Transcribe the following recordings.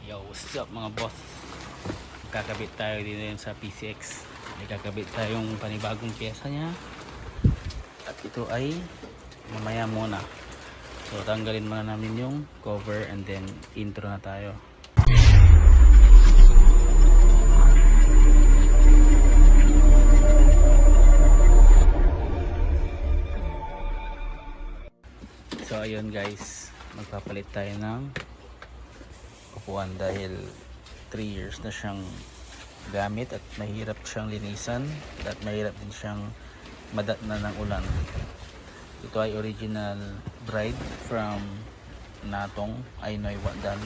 Yo, what's up mga boss? Kakabit tayo din sa PCX. May kakabit tayong panibagong pyesa niya. At ito ay mamaya muna. So tanggalin muna namin yung cover and then intro na tayo. So ayun guys, magpapalit tayo ng upuan dahil 3 years na siyang gamit at mahirap siyang linisan at mahirap din siyang madatna ng ulan. Ito ay original bride from Natong Ainoy Wadan.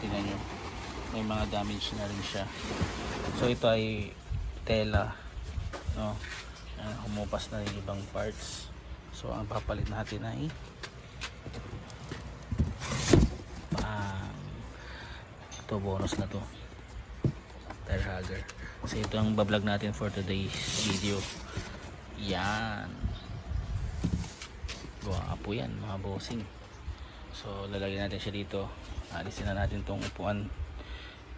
Tingnan nyo, may mga damage na rin siya. So ito ay tela, no? Humupas na rin ibang parts. So ang papalit natin ay ito, bonus na to, tire hugger. So ito ang bablog natin for today's video. Yan, guwapo yan mga bossing. So lalagyan natin siya dito. Alisin na natin tong upuan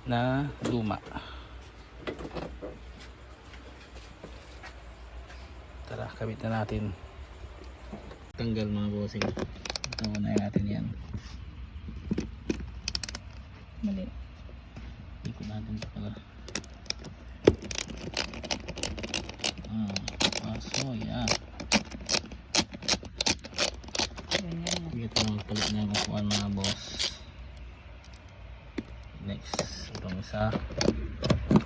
na luma. Tara, kabit na natin. Tanggal mga bossing. Tanggal na natin yan. Mali. Ikot natin ito pala. Paso, yan. Ganyan. Ito magpalit na yung upuan mga boss. Next, itong isa.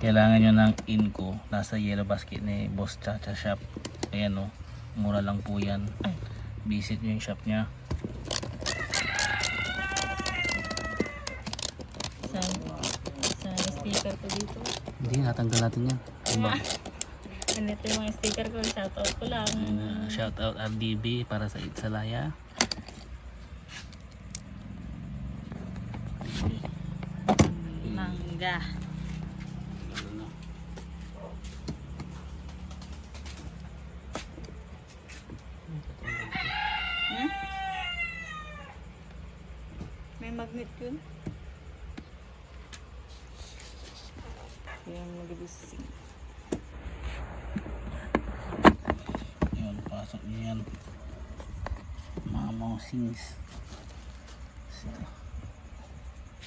Kailangan nyo ng Inco. Nasa yellow basket ni Boss Chacha Shop. Ayan o, mura lang po yan. Visit nyo yung shop nya. Sa sticker ko dito. Hindi, natanggal natin yan. Ganito yung mga sticker ko. Shoutout ko lang. Shout out RDB para sa Itsalaya. Mangga. May magnet yun. Kaya mag-ibising. Yun, pasok nyo yan. Mga mousings.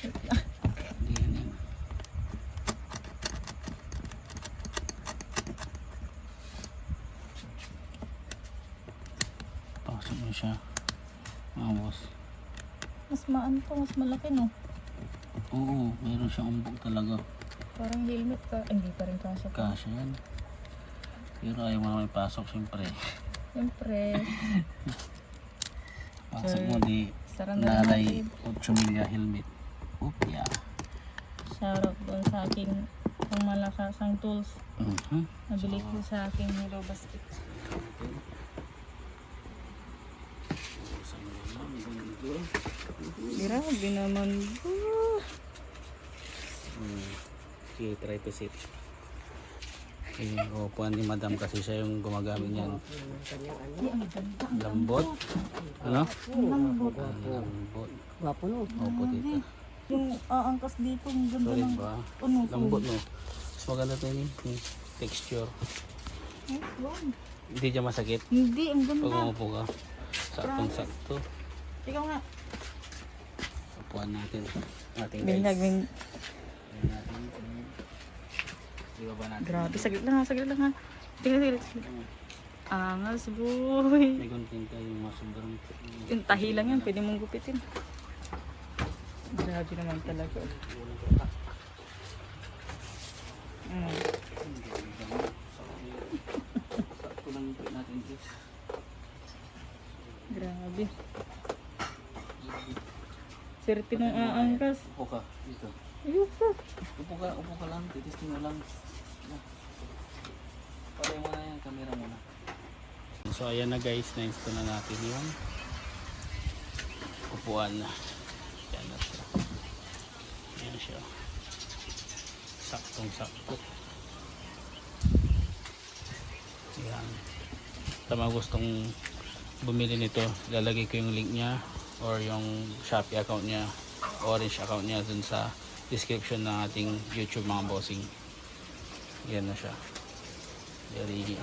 Hindi yan. Pasok nyo siya mga boss. Mas maan to, mas malaki no. Oo, mayroon siyang umbok talaga. Parang helmet ka. Hindi pa rin kasya pa. Kasya yan. Pero ayaw mo naman ipasok siyempre. Siyempre. Pasok mo di Sarang na nanay natin. 8 milya helmet. Oop, yeah. Shoutout doon sa aking pang malakasang tools. Nabili ko sa aking Hero Basket. Grabe naman. Okay, try to sit. Yung upuan ni madam kasi siya yung gumagamit niyan. Lambot. Ano? Lambot. Lambot. Wapo no. Opo dito. Yung aangkas dito, yung ganda Solid ng ba? ano. Lambot no. Mas maganda to yung texture. Hindi siya masakit Hindi, ang pag ganda. umupo ka. Saktong sakto. Ikaw nga. Upuan natin. Ating Binyag, guys. Ibaba natin. Grabe, saglit lang ha, saglit lang ha. Tingnan, saglit. Angas, boy. May gunting tayo yung mga sobrang. Yung tahi lang yan, pwede mong gupitin. Grabe naman talaga. Sakto lang yung pit natin guys. Grabe. Serte ng aangkas. Upo ka dito. Ayoko. Upo ka lang, titisting mo lang. Patay mo na yan, camera mo na. So ayan na guys, na-install na natin yung upuan na. Yan na siya. Yan siya. Saktong sakto. Yan. Sa mga gustong bumili nito, lalagay ko yung link niya or yung Shopee account niya, Orange account niya dun sa description ng ating YouTube mga bossing. Yan na siya. Very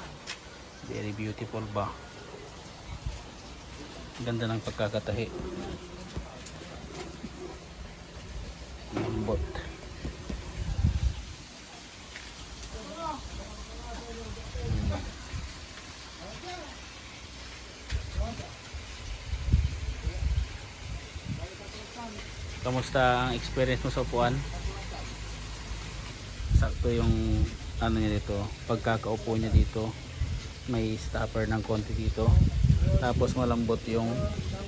very beautiful ba. Ganda ng pagkakatahi. Lambot. Kamusta ang experience mo sa upuan? Sakto yung ano niya dito, pagkakaupo niya dito, may stopper ng konti dito, tapos malambot yung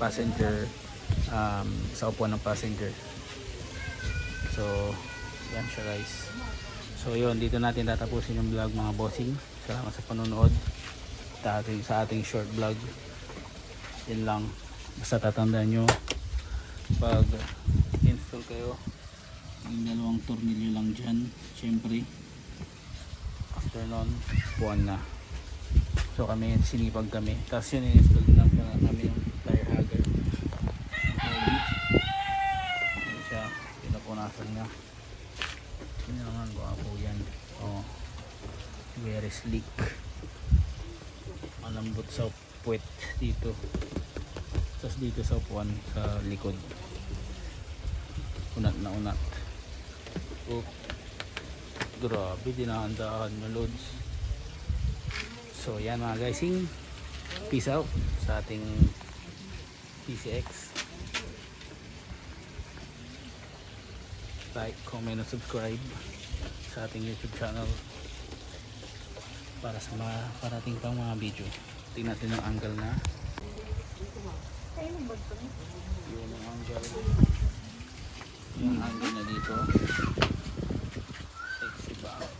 passenger, sa upuan ng passenger. So yan siya guys. So yun, dito natin tatapusin yung vlog mga bossing. Salamat sa panonood sa ating short vlog. Yan lang, basta tatandaan nyo, pag install kayo, yung dalawang tornilyo lang dyan, syempre after nun, buwan na. So kami, sinipag kami, tapos yun in-install lang na namin yung tire hugger. Yan siya, pinapunasan niya. Yun naman, gwapo yan. Oh, very sleek, malambot sa puwet dito, tapos dito sa upuan sa likod, unat na unat. Oh, grabe, dinahandahan mo loads. So yan mga guysing, peace out sa ating PCX. Like, comment, and subscribe sa ating YouTube channel para sa mga parating pang mga video. Tingnan natin ang angle na yung angle na dito, sexy back.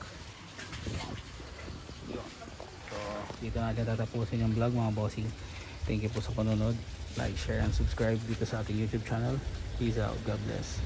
Yun. So dito natin tatapusin yung vlog mga bossing. Thank you po sa panonood. Like, share, and subscribe dito sa ating YouTube channel. Peace out, God bless.